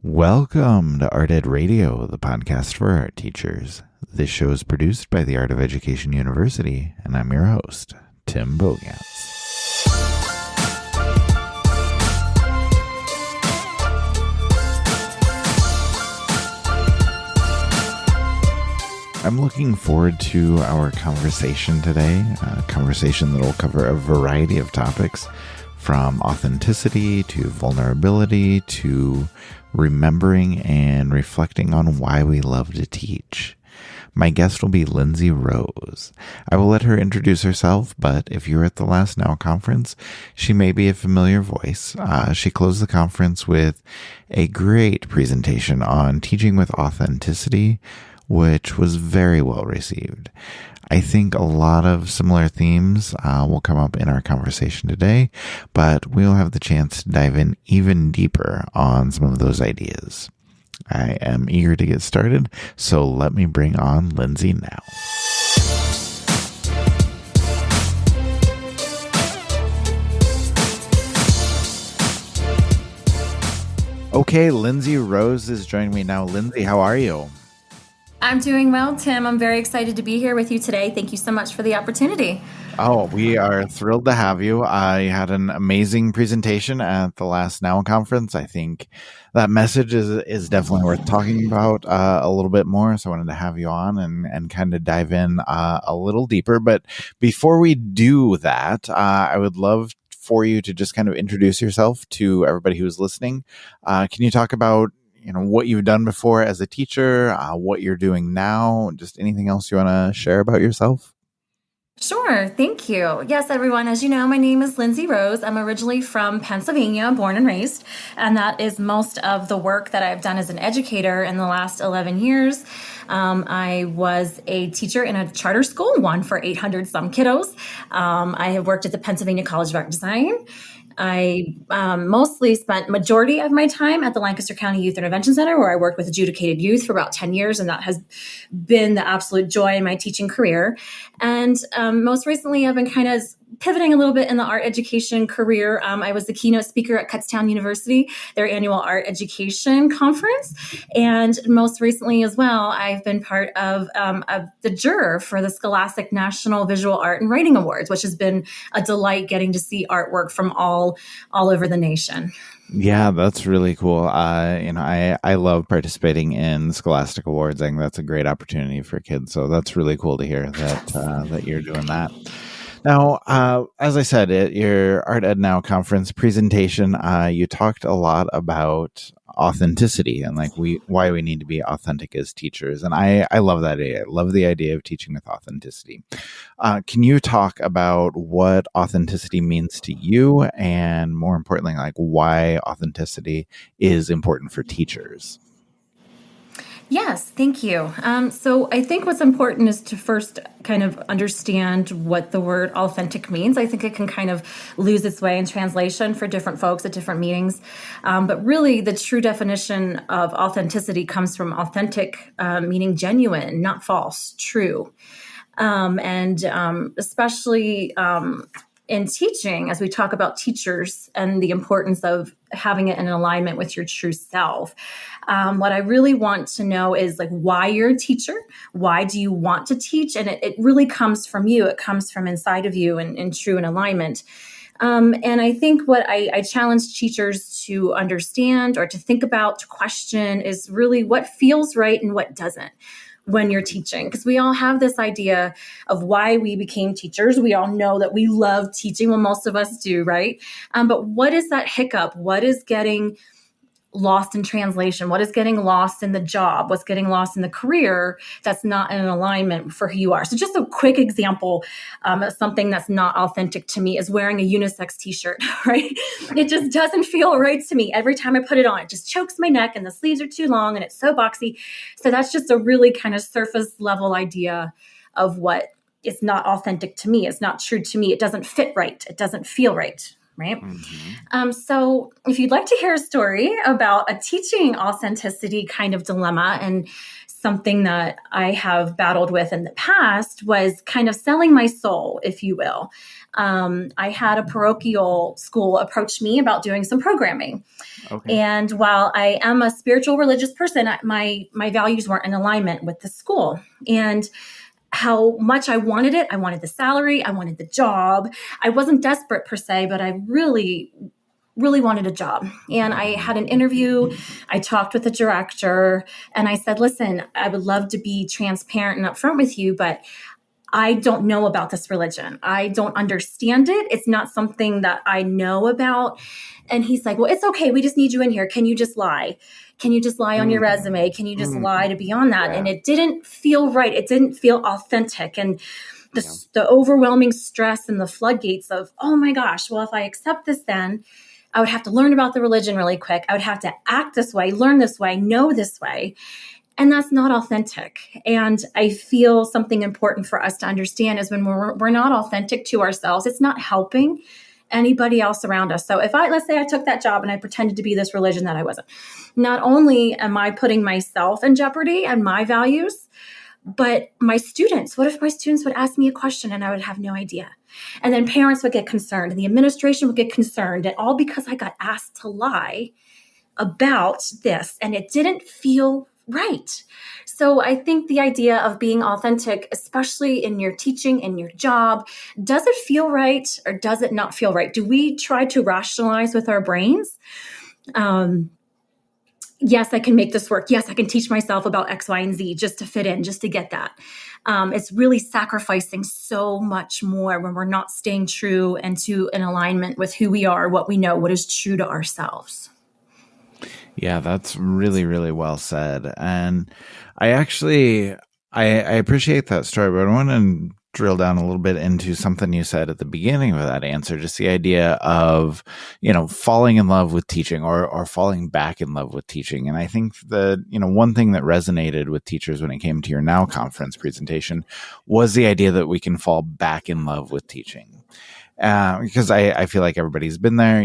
Welcome to Art Ed Radio, the podcast for art teachers. This show is produced by the Art of Education University, and I'm your host, Tim Bogans. I'm looking forward to our conversation today, a conversation that will cover a variety of topics, from authenticity to vulnerability to remembering and reflecting on why we love to teach. My guest will be Lyndsay Rose. I will let her introduce herself, but if you were at the Last Now conference, she may be a familiar voice. She closed the conference with a great presentation on teaching with authenticity, which was very well received. I think a lot of similar themes will come up in our conversation today, but we'll have the chance to dive in even deeper on some of those ideas. I am eager to get started, so let me bring on Lyndsay now. Okay, Lyndsay Rose is joining me now. Lyndsay, how are you? I'm doing well, Tim. I'm very excited to be here with you today. Thank you so much for the opportunity. Oh, we are thrilled to have you. I had an amazing presentation at the Last Now conference. I think that message is definitely worth talking about a little bit more. So I wanted to have you on and kind of dive in a little deeper. But before we do that, I would love for you to just kind of introduce yourself to everybody who's listening. Can you talk about what you've done before as a teacher, what you're doing now, just anything else you want to share about yourself? Sure. Thank you. Yes, everyone. As you know, my name is Lyndsay Rose. I'm originally from Pennsylvania, born and raised, and that is most of the work that I've done as an educator in the last 11 years. I was a teacher in a charter school, one for 800 some kiddos. I have worked at the Pennsylvania College of Art and Design. I mostly spent majority of my time at the Lancaster County Youth Intervention Center, where I worked with adjudicated youth for about 10 years, and that has been the absolute joy in my teaching career. And most recently, I've been kind of pivoting a little bit in the art education career. I was the keynote speaker at Kutztown University, their annual art education conference. And most recently as well, I've been part of the juror for the Scholastic National Visual Art and Writing Awards, which has been a delight getting to see artwork from all over the nation. Yeah, that's really cool. I love participating in Scholastic Awards. I think that's a great opportunity for kids. So that's really cool to hear that you're doing that. Now, as I said, at your Art Ed Now conference presentation, you talked a lot about authenticity and why we need to be authentic as teachers. And I love that idea. I love the idea of teaching with authenticity. Can you talk about what authenticity means to you, and more importantly, why authenticity is important for teachers? Yes, thank you. So I think what's important is to first kind of understand what the word authentic means. I think it can kind of lose its way in translation for different folks at different meetings. But really, the true definition of authenticity comes from authentic, meaning genuine, not false, true. Especially in teaching, as we talk about teachers and the importance of having it in alignment with your true self. What I really want to know is why you're a teacher. Why do you want to teach? And it really comes from you. It comes from inside of you and true in alignment. And I think what I challenge teachers to understand or to think about, to question, is really what feels right and what doesn't when you're teaching, because we all have this idea of why we became teachers. We all know that we love teaching. Well, most of us do, right? But what is that hiccup? What is getting lost in translation? What is getting lost in the job? What's getting lost in the career that's not in alignment for who you are? So just a quick example of something that's not authentic to me is wearing a unisex t-shirt, right? It just doesn't feel right to me. Every time I put it on, it just chokes my neck and the sleeves are too long and it's so boxy. So that's just a really kind of surface level idea of what is not authentic to me. It's not true to me. It doesn't fit right. It doesn't feel right. Right. Mm-hmm. So if you'd like to hear a story about a teaching authenticity kind of dilemma, and something that I have battled with in the past was kind of selling my soul, if you will. I had a parochial school approach me about doing some programming. Okay. And while I am a spiritual religious person, my values weren't in alignment with the school. And how much I wanted it. I wanted the salary. I wanted the job. I wasn't desperate per se, but I really, really wanted a job. And I had an interview. I talked with the director and I said, listen, I would love to be transparent and upfront with you, but I don't know about this religion. I don't understand it. It's not something that I know about. And he's like, well, it's okay. We just need you in here. Can you just lie? Can you just lie on your resume? Can you just lie to be on that? Yeah. And it didn't feel right. It didn't feel authentic. And the, Yeah. the overwhelming stress and the floodgates of, oh my gosh, well, if I accept this, then I would have to learn about the religion really quick. I would have to act this way, learn this way, know this way. And that's not authentic. And I feel something important for us to understand is when we're not authentic to ourselves, it's not helping anybody else around us. So if let's say I took that job and I pretended to be this religion that I wasn't, not only am I putting myself in jeopardy and my values, but my students, what if my students would ask me a question and I would have no idea? And then parents would get concerned and the administration would get concerned, and all because I got asked to lie about this and it didn't feel right. So I think the idea of being authentic, especially in your teaching, in your job, does it feel right or does it not feel right? Do we try to rationalize with our brains? Yes, I can make this work. Yes, I can teach myself about X, Y, and Z just to fit in, just to get that. It's really sacrificing so much more when we're not staying true and to an alignment with who we are, what we know, what is true to ourselves. Yeah, that's really, really well said. And I actually, I appreciate that story, but I want to drill down a little bit into something you said at the beginning of that answer, just the idea of, falling in love with teaching or falling back in love with teaching. And I think that, one thing that resonated with teachers when it came to your Now conference presentation was the idea that we can fall back in love with teaching. Because I feel like everybody's been there.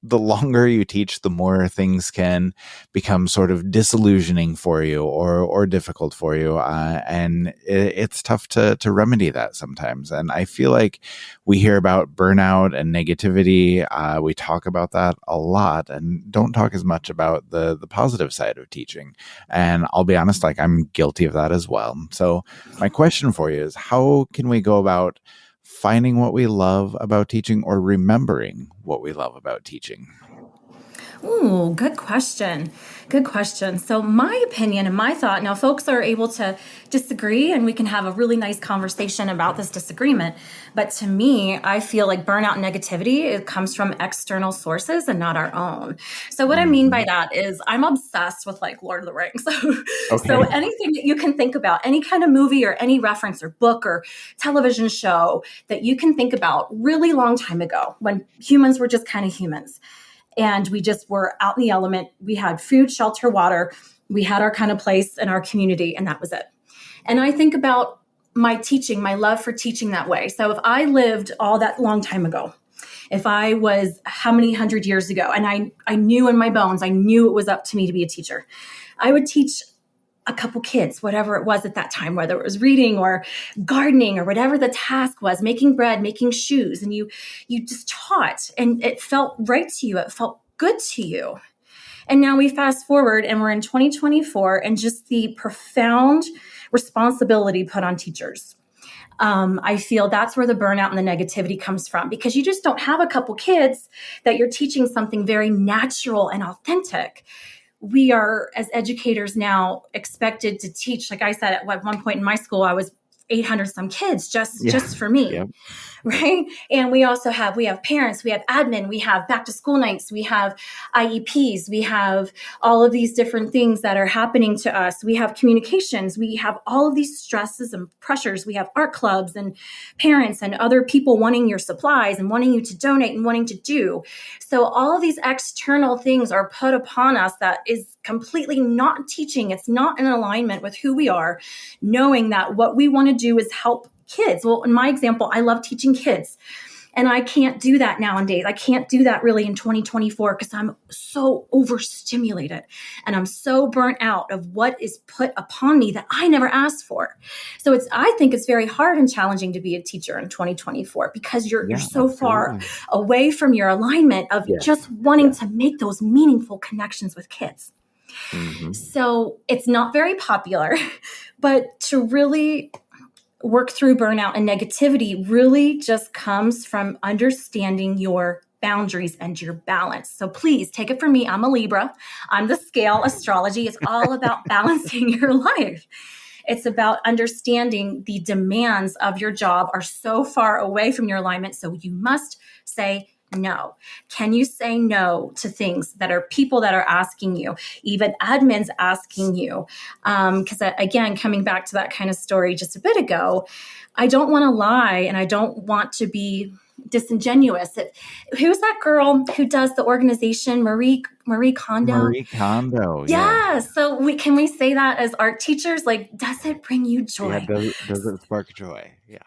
The longer you teach, the more things can become sort of disillusioning for you or difficult for you. And it's tough to remedy that sometimes. And I feel like we hear about burnout and negativity. We talk about that a lot and don't talk as much about the positive side of teaching. And I'll be honest, like I'm guilty of that as well. So my question for you is, how can we go about finding what we love about teaching or remembering what we love about teaching? Ooh, good question. Good question. So my opinion and my thought, now folks are able to disagree and we can have a really nice conversation about this disagreement. But to me, I feel like burnout and negativity, it comes from external sources and not our own. So what I mean by that is I'm obsessed with like Lord of the Rings. Okay. So anything that you can think about, any kind of movie or any reference or book or television show that you can think about really long time ago when humans were just kind of humans. And we just were out in the element. We had food, shelter, water. We had our kind of place in our community, and that was it. And I think about my teaching, my love for teaching that way. So if I lived all that long time ago, if I was how many hundred years ago, and I knew in my bones, I knew it was up to me to be a teacher, I would teach a couple kids, whatever it was at that time, whether it was reading or gardening or whatever the task was, making bread, making shoes. And you just taught and it felt right to you. It felt good to you. And now we fast forward and we're in 2024 and just the profound responsibility put on teachers. I feel that's where the burnout and the negativity comes from, because you just don't have a couple kids that you're teaching something very natural and authentic. We are, as educators now, expected to teach. Like I said, at one point in my school, I was 800 some kids just for me. Yep. Right. And we have parents, we have admin, we have back to school nights, we have IEPs, we have all of these different things that are happening to us. We have communications, we have all of these stresses and pressures. We have art clubs and parents and other people wanting your supplies and wanting you to donate and wanting to do. So all of these external things are put upon us that is completely not teaching. It's not in alignment with who we are, knowing that what we want to do is help kids. Well, in my example, I love teaching kids. And I can't do that nowadays. I can't do that really in 2024 because I'm so overstimulated and I'm so burnt out of what is put upon me that I never asked for. So I think it's very hard and challenging to be a teacher in 2024 because you're so far away from your alignment of just wanting to make those meaningful connections with kids. Mm-hmm. So it's not very popular, but to really work through burnout and negativity really just comes from understanding your boundaries and your balance. So please take it from me. I'm a Libra. I'm the scale astrology. It's all about balancing your life. It's about understanding the demands of your job are so far away from your alignment. So you must say no. Can you say no to things that are people that are asking you, even admins asking you? Because again, coming back to that kind of story just a bit ago, I don't want to lie and I don't want to be disingenuous. Who's that girl who does the organization? Marie Kondo? Marie Kondo. Yeah. So can we say that as art teachers? Like, does it bring you joy? Yeah, does it spark joy? Yeah.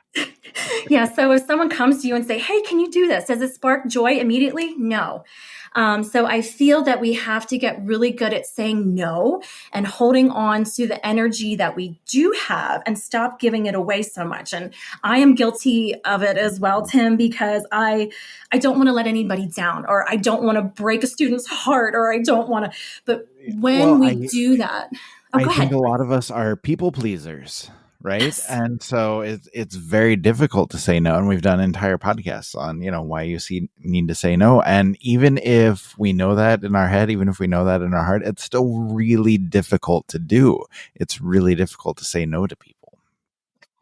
Yeah. So if someone comes to you and say, hey, can you do this? Does it spark joy immediately? No. So I feel that we have to get really good at saying no and holding on to the energy that we do have and stop giving it away so much. And I am guilty of it as well, Tim, because I don't want to let anybody down, or I don't want to break a student's heart, or I don't want to. But when we do that, I think a lot of us are people pleasers. Right. Yes. And so it's very difficult to say no. And we've done entire podcasts on, why you need to say no. And even if we know that in our head, even if we know that in our heart, it's still really difficult to do. It's really difficult to say no to people.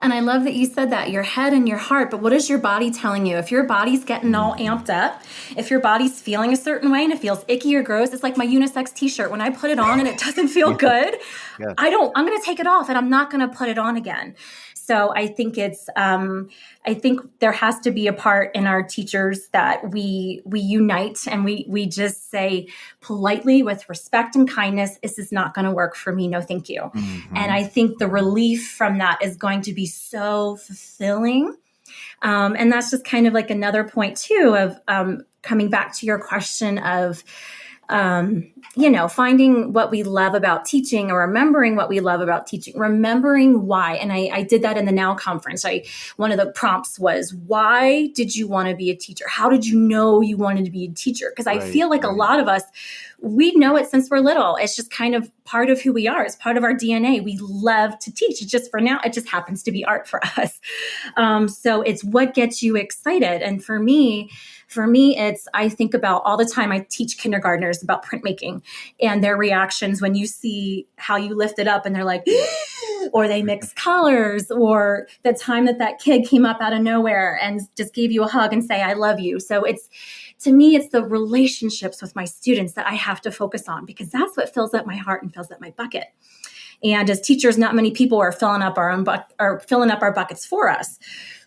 And I love that you said that, your head and your heart, but what is your body telling you? If your body's getting all amped up, if your body's feeling a certain way and it feels icky or gross, it's like my unisex t-shirt. When I put it on and it doesn't feel good, I'm going to take it off and I'm not going to put it on again. So I think I think there has to be a part in our teachers that we unite and we just say politely with respect and kindness, this is not going to work for me. No, thank you. Mm-hmm. And I think the relief from that is going to be so fulfilling. And that's just kind of like another point too of coming back to your question of finding what we love about teaching or remembering what we love about teaching, remembering why. And I did that in the Now conference. One of the prompts was, why did you want to be a teacher? How did you know you wanted to be a teacher? Because I feel like a lot of us, we know it since we're little. It's just kind of part of who we are. It's part of our DNA. We love to teach. It's just for now, it just happens to be art for us. So it's what gets you excited. And for me, I think about all the time, I teach kindergartners about printmaking and their reactions when you see how you lift it up and they're like, or they mix colors, or the time that kid came up out of nowhere and just gave you a hug and say, I love you. So to me, it's the relationships with my students that I have to focus on, because that's what fills up my heart and fills up my bucket. And as teachers, not many people are filling up our buckets for us.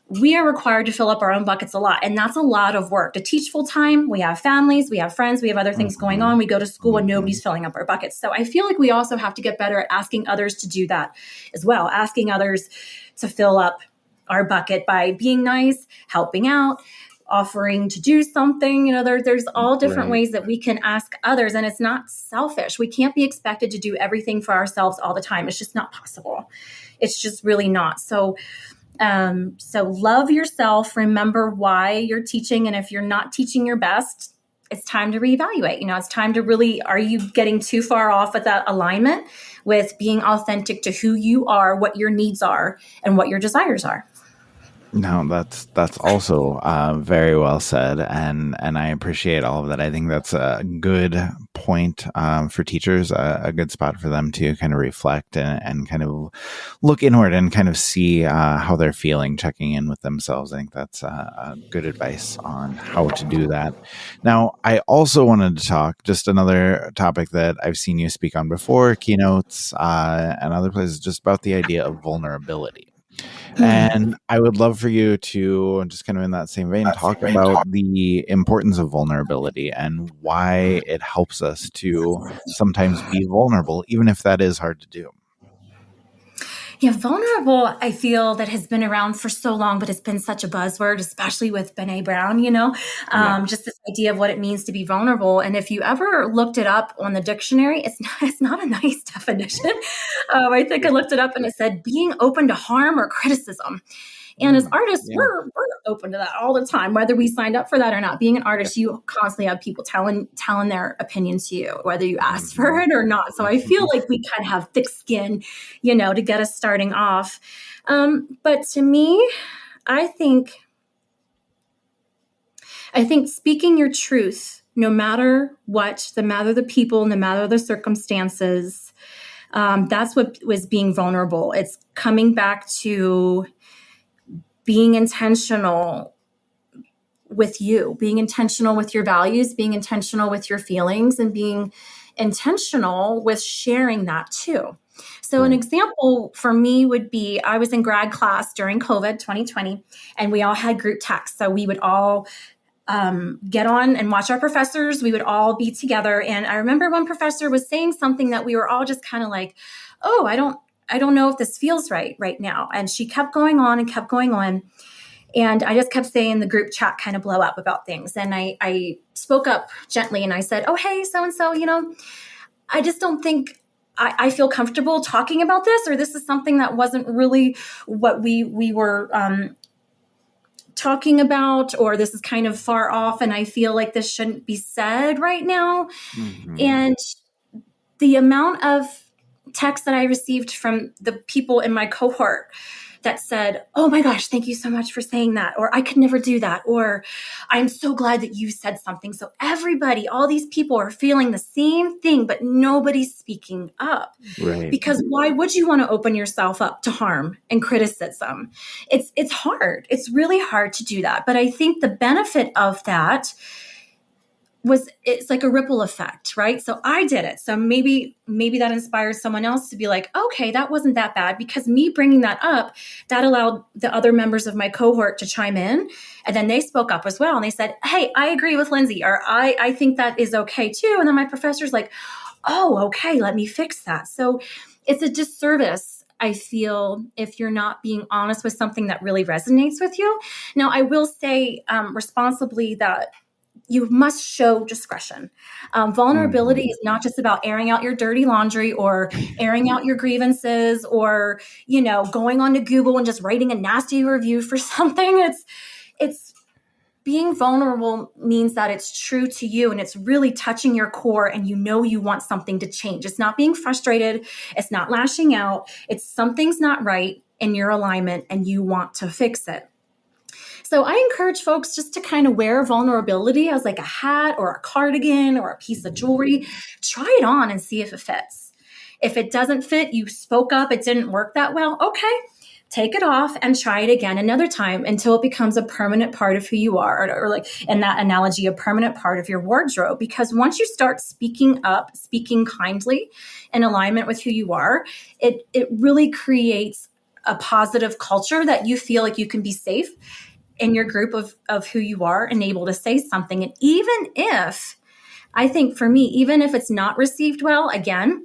We are required to fill up our own buckets a lot. And that's a lot of work to teach full time. We have families, we have friends, we have other things going on. We go to school and nobody's filling up our buckets. So I feel like we also have to get better at asking others to do that as well. Asking others to fill up our bucket by being nice, helping out, offering to do something. There's all different ways that we can ask others. And it's not selfish. We can't be expected to do everything for ourselves all the time. It's just not possible. It's just really not. So love yourself, remember why you're teaching. And if you're not teaching your best, it's time to reevaluate. It's time to really, are you getting too far off with that alignment with being authentic to who you are, what your needs are, and what your desires are? No, that's also very well said, and I appreciate all of that. I think that's a good point for teachers, a good spot for them to kind of reflect and kind of look inward and kind of see how they're feeling, checking in with themselves. I think that's good advice on how to do that. Now, I also wanted to talk just another topic that I've seen you speak on before, keynotes and other places, just about the idea of vulnerability. And I would love for you to just kind of in that same vein, talk about the importance of vulnerability and why it helps us to sometimes be vulnerable, even if that is hard to do. Yeah, vulnerable, I feel that has been around for so long, but it's been such a buzzword, especially with Brene Brown, Yeah. just this idea of what it means to be vulnerable. And if you ever looked it up on the dictionary, it's not a nice definition. I think I looked it up and it said being open to harm or criticism. And as artists, Yeah. we're open to that all the time, whether we signed up for that or not. Being an Yeah. artist, you constantly have people telling their opinions to you, whether you ask for Mhm. it or not. So I feel like we kind of have thick skin, to get us starting off. But to me, I think speaking your truth, no matter what, no matter the people, no matter the circumstances, that's what was being vulnerable. It's coming back to being intentional with you, being intentional with your values, being intentional with your feelings, and being intentional with sharing that too. So, an Right. example for me would be I was in grad class during COVID 2020, and we all had group texts. So, we would all get on and watch our professors. We would all be together. And I remember one professor was saying something that we were all just kind of like, oh, I don't know if this feels right now. And she kept going on and kept going on. And I just kept saying the group chat kind of blow up about things. And I spoke up gently and I said, oh, hey, so and so, I just don't think I feel comfortable talking about this, or this is something that wasn't really what we were talking about, or this is kind of far off. And I feel like this shouldn't be said right now. Mhm. And the amount of text that I received from the people in my cohort that said, oh my gosh, thank you so much for saying that, or I could never do that, or I'm so glad that you said something. So everybody, all these people are feeling the same thing, but nobody's speaking up. Right. Because why would you want to open yourself up to harm and criticism? It's hard. It's really hard to do that. But I think the benefit of that it's like a ripple effect, right? So I did it. So maybe that inspires someone else to be like, okay, that wasn't that bad, because me bringing that up, that allowed the other members of my cohort to chime in. And then they spoke up as well. And they said, hey, I agree with Lyndsay, or I think that is okay too. And then my professor's like, oh, okay, let me fix that. So it's a disservice, I feel, if you're not being honest with something that really resonates with you. Now, I will say responsibly that you must show discretion. Vulnerability Mhm. is not just about airing out your dirty laundry or airing out your grievances, or going onto Google and just writing a nasty review for something. It's being vulnerable means that it's true to you and it's really touching your core, and you want something to change. It's not being frustrated. It's not lashing out. It's something's not right in your alignment and you want to fix it. So I encourage folks just to kind of wear vulnerability as like a hat or a cardigan or a piece of jewelry. Try it on and see if it fits. If it doesn't fit, you spoke up, it didn't work that well. Okay, take it off and try it again another time until it becomes a permanent part of who you are, or like in that analogy, a permanent part of your wardrobe. Because once you start speaking up, speaking kindly in alignment with who you are, it really creates a positive culture that you feel like you can be safe in your group of who you are and able to say something. And even if, I think for me, even if it's not received well, again,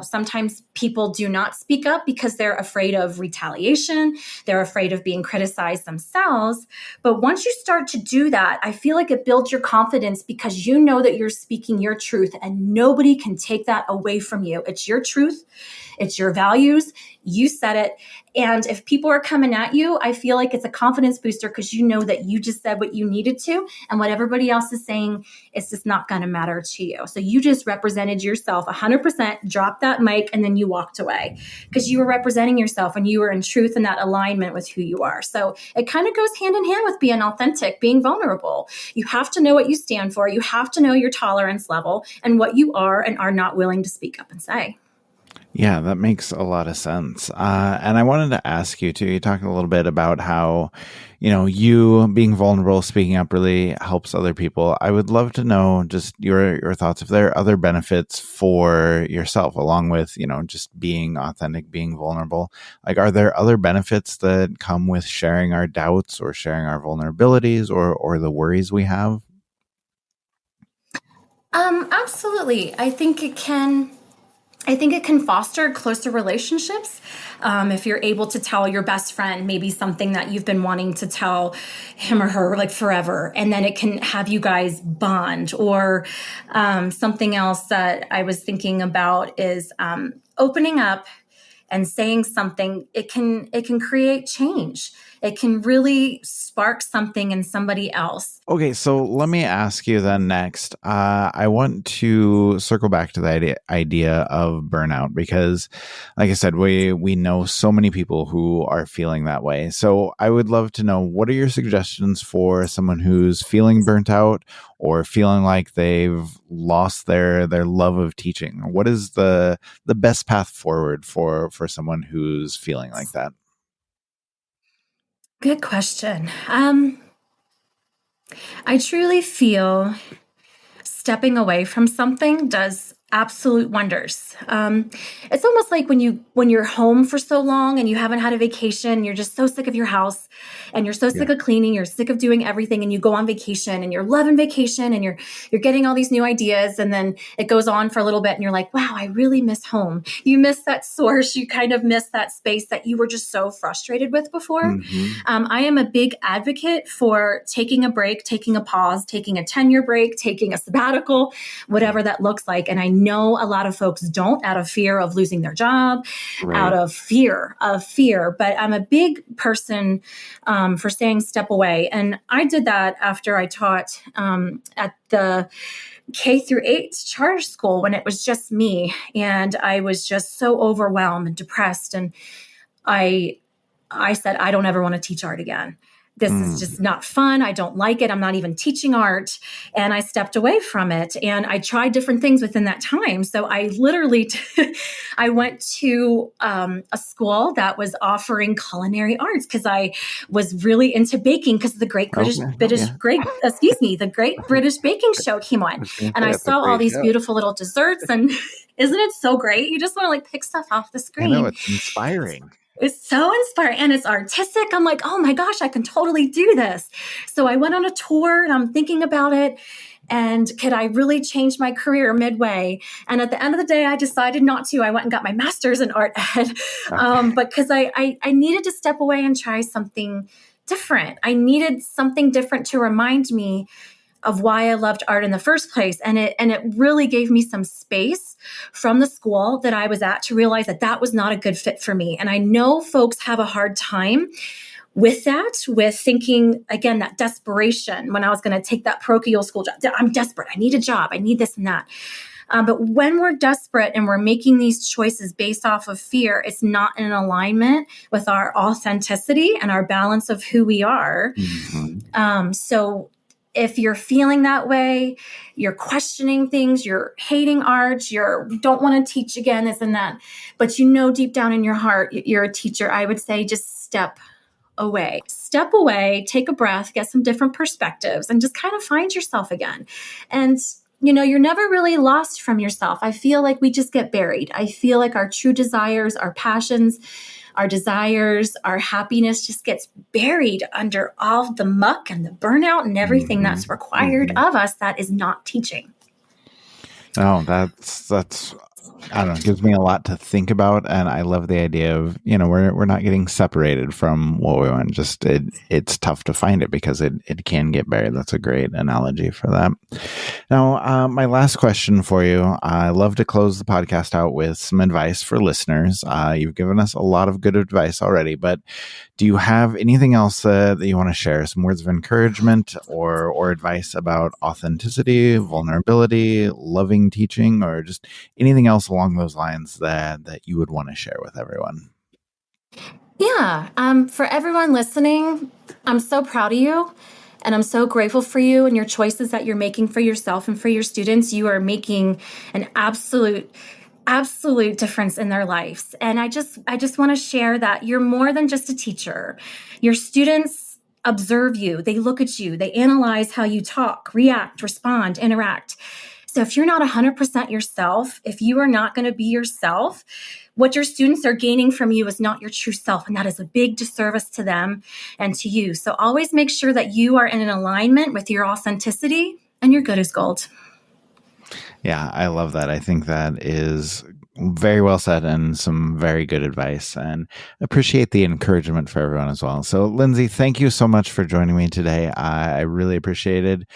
sometimes people do not speak up because they're afraid of retaliation. They're afraid of being criticized themselves. But once you start to do that, I feel like it builds your confidence, because you know that you're speaking your truth and nobody can take that away from you. It's your truth. It's your values. You said it. And if people are coming at you, I feel like it's a confidence booster, because you know that you just said what you needed to. And what everybody else is saying, it's just not going to matter to you. So you just represented yourself 100%, dropped that mic, and then you walked away, because you were representing yourself and you were in truth and that alignment with who you are. So it kind of goes hand in hand with being authentic, being vulnerable. You have to know what you stand for. You have to know your tolerance level and what you are and are not willing to speak up and say. Yeah, that makes a lot of sense. And I wanted to ask you too, you talked a little bit about how, you being vulnerable, speaking up really helps other people. I would love to know just your thoughts, if there are other benefits for yourself along with, just being authentic, being vulnerable. Like, are there other benefits that come with sharing our doubts or sharing our vulnerabilities or the worries we have? Absolutely. I think it can. I think it can foster closer relationships if you're able to tell your best friend maybe something that you've been wanting to tell him or her like forever, and then it can have you guys bond. Or something else that I was thinking about is opening up and saying something. It can create change. It can really spark something in somebody else. Okay, so let me ask you then next. I want to circle back to the idea of burnout because, like I said, we know so many people who are feeling that way. So I would love to know, what are your suggestions for someone who's feeling burnt out or feeling like they've lost their love of teaching? What is the best path forward for someone who's feeling like that? Good question. I truly feel stepping away from something does absolute wonders. It's almost like when you're home for so long and you haven't had a vacation, you're just so sick of your house and you're so sick of cleaning, you're sick of doing everything, and you go on vacation and you're loving vacation and you're getting all these new ideas, and then it goes on for a little bit and you're like, wow, I really miss home. You miss that source. You kind of miss that space that you were just so frustrated with before. I am a big advocate for taking a break, taking a pause, taking a tenure break, taking a sabbatical, whatever that looks like. And I know a lot of folks don't, out of fear of losing their job, out of fear. But I'm a big person for saying step away. And I did that after I taught at the K through 8 charter school when it was just me. And I was just so overwhelmed and depressed. And I said, I don't ever want to teach art again. This is just not fun. I don't like it. I'm not even teaching art. And I stepped away from it. And I tried different things within that time. So I literally, I went to a school that was offering culinary arts because I was really into baking because the Great British Baking Show came on. And I saw all these beautiful little desserts. And isn't it so great? You just want to like pick stuff off the screen. I know, it's inspiring. It's so inspiring and it's artistic. I'm like, oh my gosh, I can totally do this. So I went on a tour and I'm thinking about it. And could I really change my career midway? And at the end of the day, I decided not to. I went and got my master's in art ed because I needed to step away and try something different. I needed something different to remind me of why I loved art in the first place. And it really gave me some space from the school that I was at to realize that that was not a good fit for me. And I know folks have a hard time with that, with thinking, again, that desperation when I was going to take that parochial school job. I'm desperate. I need a job. I need this and that. But when we're desperate and we're making these choices based off of fear, it's not in alignment with our authenticity and our balance of who we are. So if you're feeling that way, you're questioning things, you're hating art, you don't want to teach again, this and that, but you know deep down in your heart you're a teacher, I would say just step away. Step away, take a breath, get some different perspectives, and just kind of find yourself again. And you're never really lost from yourself. I feel like we just get buried. I feel like our true desires, our passions, our desires, our happiness just gets buried under all the muck and the burnout and everything that's required of us that is not teaching. Oh, that's I don't know, it gives me a lot to think about, and I love the idea of, we're not getting separated from what we want. Just it's tough to find it because it can get buried. That's a great analogy for that. Now, my last question for you. I love to close the podcast out with some advice for listeners. You've given us a lot of good advice already, but do you have anything else that you want to share? Some words of encouragement or advice about authenticity, vulnerability, loving teaching, or just anything else along those lines that you would want to share with everyone? Yeah. For everyone listening, I'm so proud of you. And I'm so grateful for you and your choices that you're making for yourself and for your students. You are making an absolute difference in their lives. And I just want to share that you're more than just a teacher. Your students observe you. They look at you. They analyze how you talk, react, respond, interact. So if you're not 100% yourself, if you are not going to be yourself, what your students are gaining from you is not your true self. And that is a big disservice to them and to you. So always make sure that you are in an alignment with your authenticity and you're good as gold. Yeah, I love that. I think that is Very well said, and some very good advice, and appreciate the encouragement for everyone as well. So, Lyndsay, thank you so much for joining me today. I really appreciated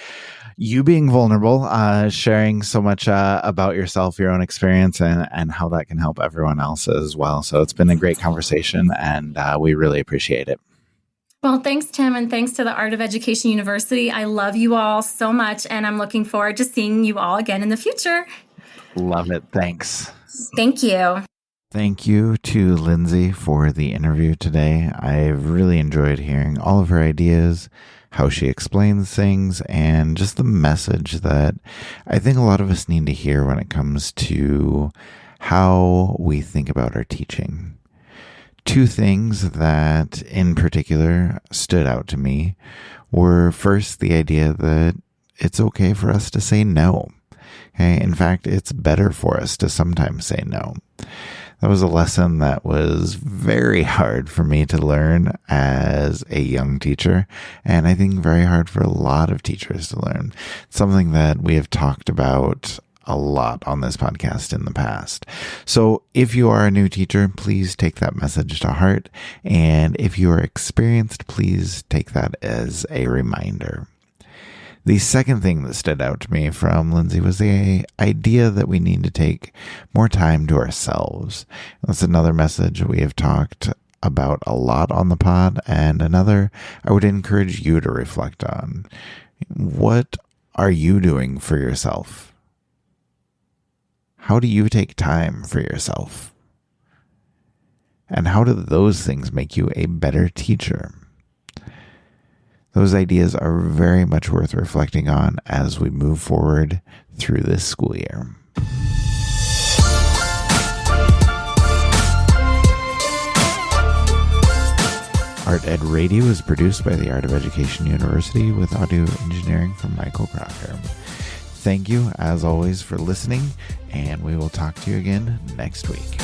you being vulnerable, sharing so much about yourself, your own experience, and how that can help everyone else as well. So it's been a great conversation, and we really appreciate it. Well, thanks, Tim, and thanks to the Art of Education University. I love you all so much, and I'm looking forward to seeing you all again in the future. Love it. Thanks. Thank you. Thank you to Lyndsay for the interview today. I've really enjoyed hearing all of her ideas, how she explains things, and just the message that I think a lot of us need to hear when it comes to how we think about our teaching. Two things that in particular stood out to me were, first, the idea that it's okay for us to say no. Okay? In fact, it's better for us to sometimes say no. That was a lesson that was very hard for me to learn as a young teacher, and I think very hard for a lot of teachers to learn. Something that we have talked about a lot on this podcast in the past. So if you are a new teacher, please take that message to heart. And if you are experienced, please take that as a reminder. The second thing that stood out to me from Lyndsay was the idea that we need to take more time to ourselves. That's another message we have talked about a lot on the pod, and another I would encourage you to reflect on. What are you doing for yourself? How do you take time for yourself? And how do those things make you a better teacher? Those ideas are very much worth reflecting on as we move forward through this school year. Art Ed Radio is produced by the Art of Education University with audio engineering from Michael Crocker. Thank you, as always, for listening, and we will talk to you again next week.